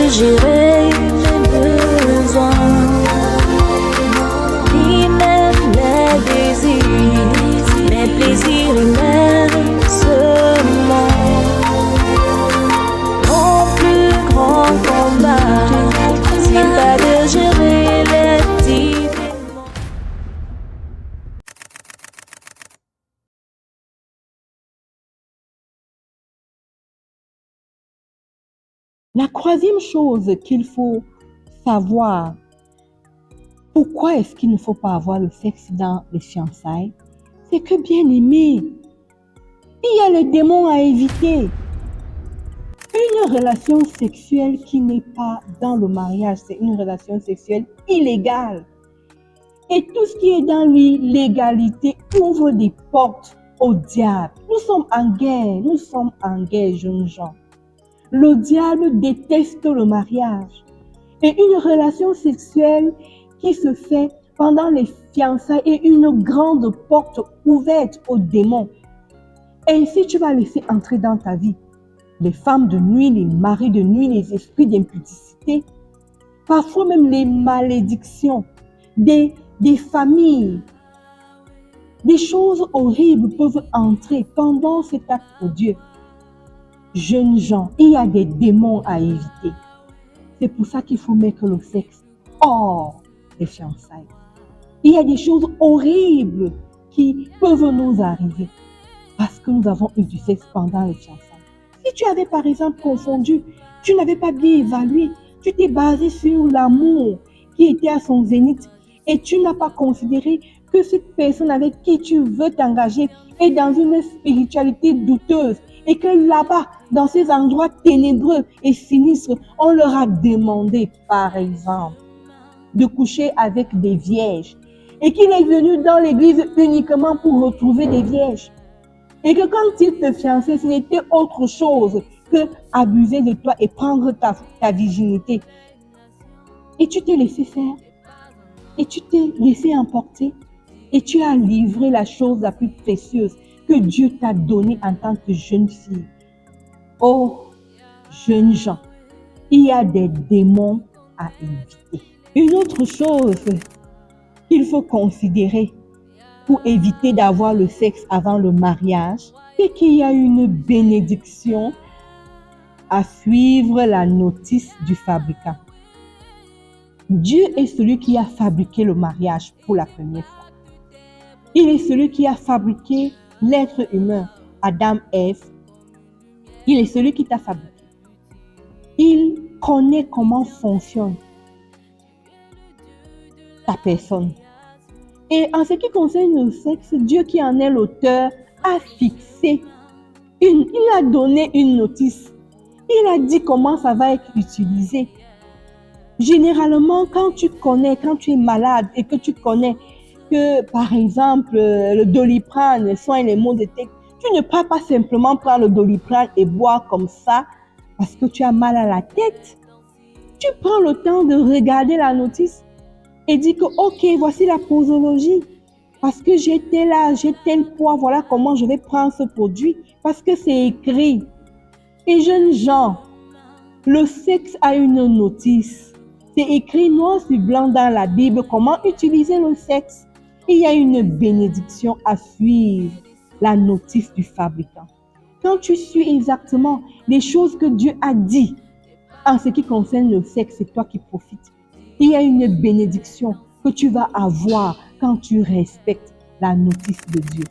gérer mes besoins, ni même mes désirs, mes plaisirs immensément. Mon plus grand combat, c'est pas de gérer les petits. La troisième chose qu'il faut savoir, pourquoi est-ce qu'il ne faut pas avoir le sexe dans les fiançailles, c'est que bien aimé, il y a les démons à éviter. Une relation sexuelle qui n'est pas dans le mariage, c'est une relation sexuelle illégale. Et tout ce qui est dans l'illégalité ouvre des portes au diable. Nous sommes en guerre, jeunes gens. Le diable déteste le mariage. Et une relation sexuelle qui se fait pendant les fiançailles est une grande porte ouverte aux démons. Ainsi, tu vas laisser entrer dans ta vie les femmes de nuit, les maris de nuit, les esprits d'impudicité, parfois même les malédictions, des familles. Des choses horribles peuvent entrer pendant cet acte pour Dieu. Jeunes gens, il y a des démons à éviter. C'est pour ça qu'il faut mettre le sexe hors des fiançailles. Il y a des choses horribles qui peuvent nous arriver parce que nous avons eu du sexe pendant les fiançailles. Si tu avais par exemple confondu, tu n'avais pas bien évalué, tu t'es basé sur l'amour qui était à son zénith et tu n'as pas considéré que cette personne avec qui tu veux t'engager est dans une spiritualité douteuse et que là-bas, dans ces endroits ténébreux et sinistres, on leur a demandé, par exemple, de coucher avec des vierges et qu'il est venu dans l'église uniquement pour retrouver des vierges. Et que quand il te fiançait, ce n'était autre chose que abuser de toi et prendre ta virginité. Et tu t'es laissé faire. Et tu t'es laissé emporter. Et tu as livré la chose la plus précieuse que Dieu t'a donnée en tant que jeune fille. Oh, jeunes gens, il y a des démons à éviter. Une autre chose qu'il faut considérer pour éviter d'avoir le sexe avant le mariage, c'est qu'il y a une bénédiction à suivre la notice du fabricant. Dieu est celui qui a fabriqué le mariage pour la première fois. Il est celui qui a fabriqué l'être humain, Adam, Ève. Il est celui qui t'a fabriqué. Il connaît comment fonctionne ta personne. Et en ce qui concerne le sexe, Dieu qui en est l'auteur a fixé, il a donné une notice. Il a dit comment ça va être utilisé. Généralement, quand tu es malade et que tu connais que, par exemple, le Doliprane soigne les maux de tête, tu ne peux pas simplement prendre le Doliprane et boire comme ça parce que tu as mal à la tête. Tu prends le temps de regarder la notice et dis que, ok, voici la posologie. Parce que j'ai tel âge, j'ai tel poids, voilà comment je vais prendre ce produit. Parce que c'est écrit. Et jeunes gens, le sexe a une notice. C'est écrit noir sur blanc dans la Bible comment utiliser le sexe. Il y a une bénédiction à suivre, la notice du fabricant. Quand tu suis exactement les choses que Dieu a dit en ce qui concerne le sexe, c'est toi qui profites. Il y a une bénédiction que tu vas avoir quand tu respectes la notice de Dieu.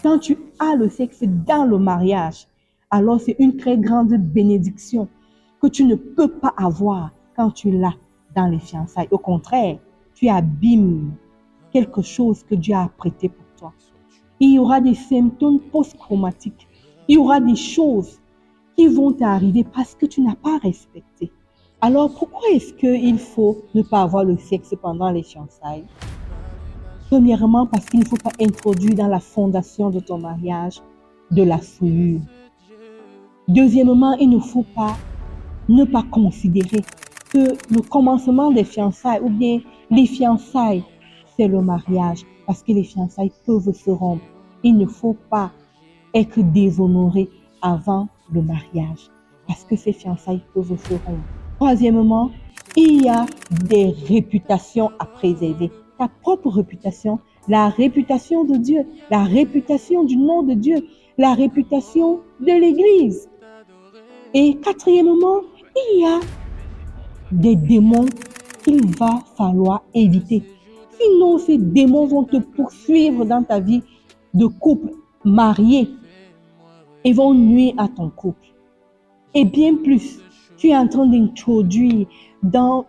Quand tu as le sexe dans le mariage, alors c'est une très grande bénédiction que tu ne peux pas avoir quand tu l'as dans les fiançailles. Au contraire, tu abîmes quelque chose que Dieu a prêté pour toi. Il y aura des symptômes post-traumatiques. Il y aura des choses qui vont t'arriver parce que tu n'as pas respecté. Alors, pourquoi est-ce qu'il faut ne pas avoir le sexe pendant les fiançailles? Premièrement, parce qu'il ne faut pas introduire dans la fondation de ton mariage de la souillure. Deuxièmement, il ne faut pas ne pas considérer que le commencement des fiançailles ou bien les fiançailles, c'est le mariage parce que les fiançailles peuvent se rompre. Il ne faut pas être déshonoré avant le mariage parce que ces fiançailles peuvent se rompre. Troisièmement, il y a des réputations à préserver. Ta propre réputation, la réputation de Dieu, la réputation du nom de Dieu, la réputation de l'Église. Et quatrièmement, il y a des démons qu'il va falloir éviter. Sinon, ces démons vont te poursuivre dans ta vie de couple marié et vont nuire à ton couple. Et bien plus, tu es en train d'introduire dans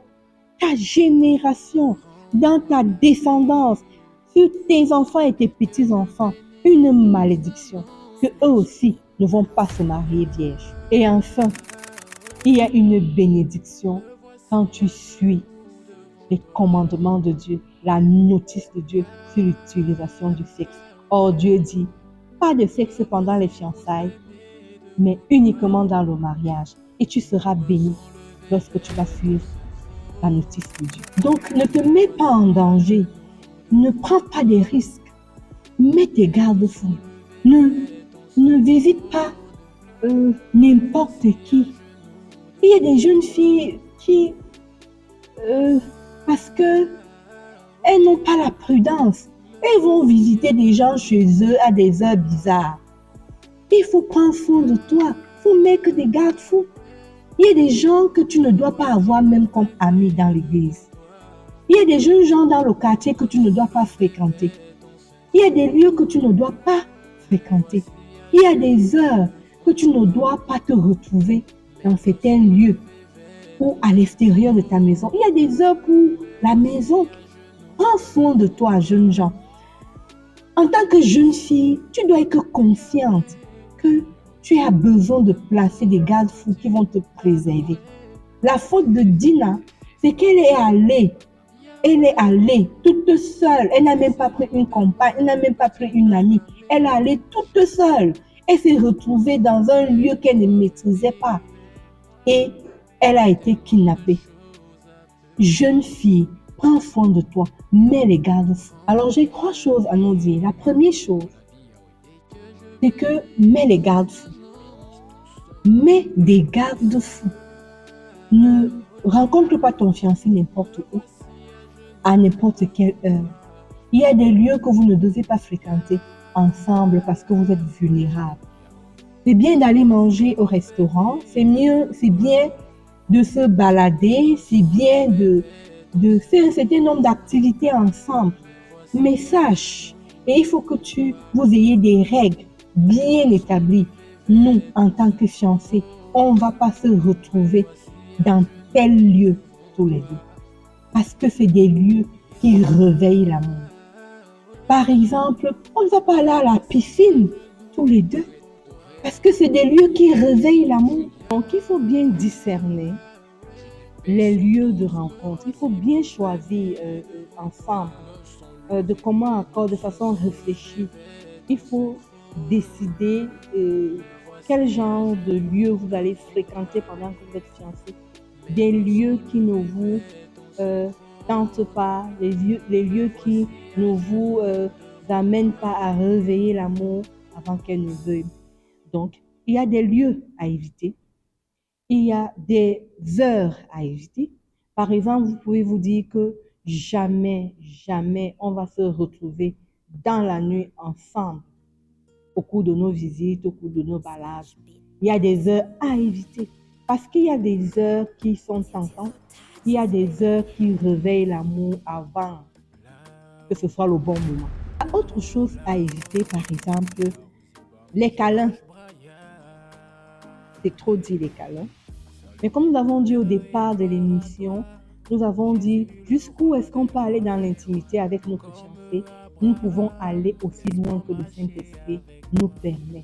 ta génération, dans ta descendance, sur tes enfants et tes petits-enfants, une malédiction que eux aussi ne vont pas se marier vierges. Et enfin, il y a une bénédiction quand tu suis les commandements de Dieu, la notice de Dieu sur l'utilisation du sexe. Or, Dieu dit, pas de sexe pendant les fiançailles, mais uniquement dans le mariage. Et tu seras béni lorsque tu vas suivre la notice de Dieu. Donc, ne te mets pas en danger. Ne prends pas des risques. Mets tes garde-fous. Ne visite pas n'importe qui. Il y a des jeunes filles qui, parce que elles n'ont pas la prudence, elles vont visiter des gens chez eux à des heures bizarres. Il faut prendre soin de toi. Il faut mettre des garde-fous. Il y a des gens que tu ne dois pas avoir même comme amis dans l'église. Il y a des jeunes gens dans le quartier que tu ne dois pas fréquenter. Il y a des lieux que tu ne dois pas fréquenter. Il y a des heures que tu ne dois pas te retrouver dans certains lieux ou à l'extérieur de ta maison. Il y a des heures pour la maison. Prends soin de toi, jeune gens. En tant que jeune fille, tu dois être consciente que tu as besoin de placer des garde-fous qui vont te préserver. La faute de Dina, c'est qu'elle est allée toute seule. Elle n'a même pas pris une compagne, elle n'a même pas pris une amie. Elle est allée toute seule. Elle s'est retrouvée dans un lieu qu'elle ne maîtrisait pas. Et elle a été kidnappée. Jeune fille, prends soin de toi, mets les garde-fous. Alors j'ai 3 choses à nous dire. La première chose, c'est que mets les garde-fous. Mets des garde-fous. Ne rencontre pas ton fiancé n'importe où, à n'importe quelle heure. Il y a des lieux que vous ne devez pas fréquenter ensemble parce que vous êtes vulnérables. C'est bien d'aller manger au restaurant, c'est bien de se balader, c'est bien de faire un certain nombre d'activités ensemble. Mais sache, et il faut que vous ayez des règles bien établies. Nous, en tant que fiancés, on ne va pas se retrouver dans tel lieu tous les deux. Parce que c'est des lieux qui réveillent l'amour. Par exemple, on ne va pas aller à la piscine tous les deux. Parce que c'est des lieux qui réveillent l'amour. Donc, il faut bien discerner les lieux de rencontre. Il faut bien choisir ensemble de commun accord, de façon réfléchie. Il faut décider quel genre de lieu vous allez fréquenter pendant que vous êtes fiancés. Des lieux qui ne vous tentent pas, les lieux qui ne vous amènent pas à réveiller l'amour avant qu'elle ne veuille. Donc, il y a des lieux à éviter. Il y a des heures à éviter. Par exemple, vous pouvez vous dire que jamais on va se retrouver dans la nuit ensemble au cours de nos visites, au cours de nos balades. Il y a des heures à éviter parce qu'il y a des heures qui sont tentantes. Il y a des heures qui réveillent l'amour avant que ce soit le bon moment. Il y a autre chose à éviter, par exemple, les câlins. C'est trop dit les câlins. Mais comme nous avons dit au départ de l'émission, nous avons dit jusqu'où est-ce qu'on peut aller dans l'intimité avec notre fiancé. Nous pouvons aller aussi loin que le Saint-Esprit nous permet.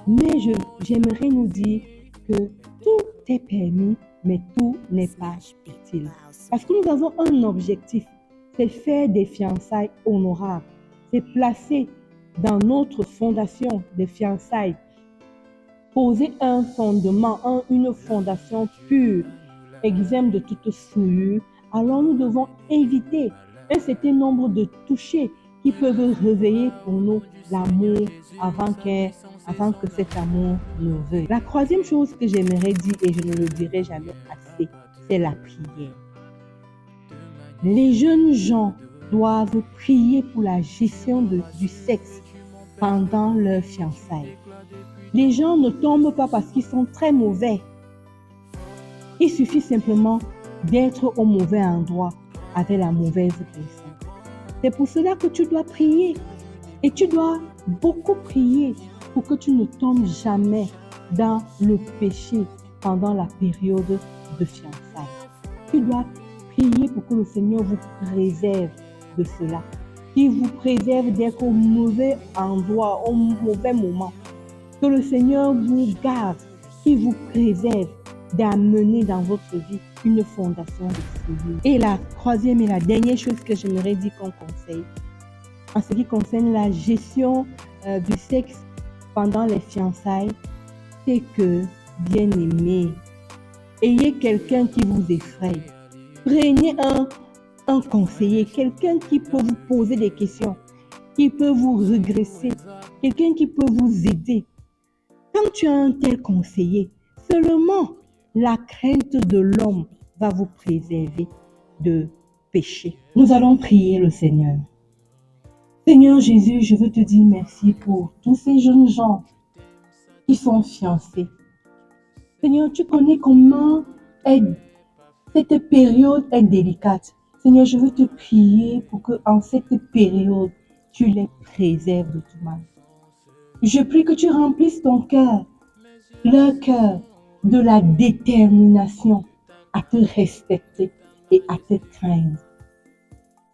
Mais j'aimerais nous dire que tout est permis, mais tout n'est pas utile. Parce que nous avons un objectif, c'est faire des fiançailles honorables. C'est placer dans notre fondation des fiançailles, poser un fondement, une fondation pure, exempte de toute souillure. Alors nous devons éviter un certain nombre de touchés qui peuvent réveiller pour nous l'amour avant que cet amour nous veuille. La troisième chose que j'aimerais dire, et je ne le dirai jamais assez, c'est la prière. Les jeunes gens doivent prier pour la gestion du sexe pendant leur fiançailles. Les gens ne tombent pas parce qu'ils sont très mauvais. Il suffit simplement d'être au mauvais endroit avec la mauvaise personne. C'est pour cela que tu dois prier. Et tu dois beaucoup prier pour que tu ne tombes jamais dans le péché pendant la période de fiançailles. Tu dois prier pour que le Seigneur vous préserve de cela. Qu'il vous préserve d'être au mauvais endroit, au mauvais moment. Que le Seigneur vous garde, qu'il vous préserve d'amener dans votre vie une fondation de solide. Et la troisième et la dernière chose que j'aimerais dire comme conseil, en ce qui concerne la gestion du sexe pendant les fiançailles, c'est que, bien aimé, ayez quelqu'un qui vous effraie. Prenez un conseiller, quelqu'un qui peut vous poser des questions, qui peut vous redresser, quelqu'un qui peut vous aider. Quand tu as un tel conseiller, seulement la crainte de l'homme va vous préserver de péché. Nous allons prier le Seigneur. Seigneur Jésus, je veux te dire merci pour tous ces jeunes gens qui sont fiancés. Seigneur, tu connais comment cette période est délicate. Seigneur, je veux te prier pour qu'en cette période, tu les préserves de tout mal. Je prie que tu remplisses ton cœur, leur cœur, de la détermination à te respecter et à te craindre.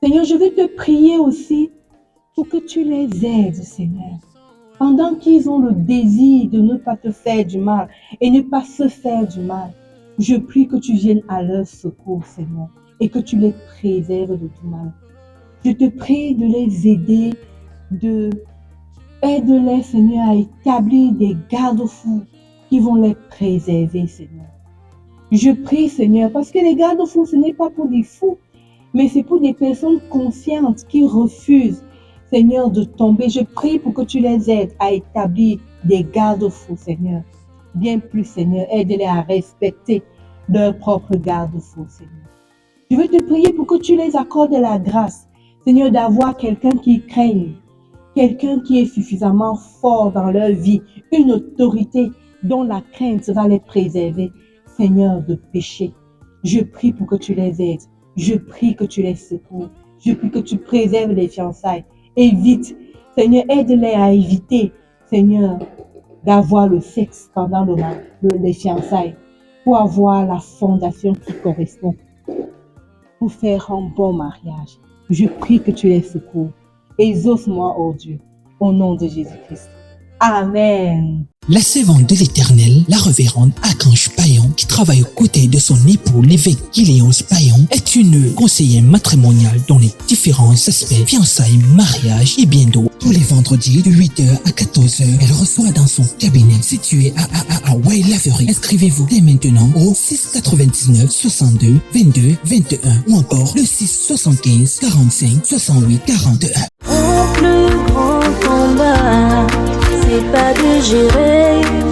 Seigneur, je veux te prier aussi pour que tu les aides, Seigneur. Pendant qu'ils ont le désir de ne pas te faire du mal et ne pas se faire du mal, je prie que tu viennes à leur secours, Seigneur, et que tu les préserves de tout mal. Je te prie de les aider, aide-les, Seigneur, à établir des garde-fous qui vont les préserver, Seigneur. Je prie, Seigneur, parce que les garde-fous, ce n'est pas pour des fous, mais c'est pour des personnes conscientes qui refusent, Seigneur, de tomber. Je prie pour que tu les aides à établir des garde-fous, Seigneur. Bien plus, Seigneur, aide-les à respecter leurs propres garde-fous, Seigneur. Je veux te prier pour que tu les accordes la grâce, Seigneur, d'avoir quelqu'un qui craigne, quelqu'un qui est suffisamment fort dans leur vie, une autorité dont la crainte va les préserver, Seigneur, de péché. Je prie pour que tu les aides. Je prie que tu les secours. Je prie que tu préserves les fiançailles. Évite, Seigneur, aide-les à éviter, Seigneur, d'avoir le sexe pendant les fiançailles, pour avoir la fondation qui correspond, pour faire un bon mariage. Je prie que tu les secours. Exauce-moi, oh Dieu, au nom de Jésus-Christ. Amen. La servante de l'Éternel, la révérende Archange Payon, qui travaille aux côtés de son époux, l'évêque Gileos Payon, est une conseillère matrimoniale dans les différents aspects, fiançailles, mariage et bien d'autres. Tous les vendredis de 8h à 14h, elle reçoit dans son cabinet situé à Way Lavery. Inscrivez-vous dès maintenant au 699 62 22 21 ou encore le 675 45 68 41. Mon plus grand combat, c'est pas de gérer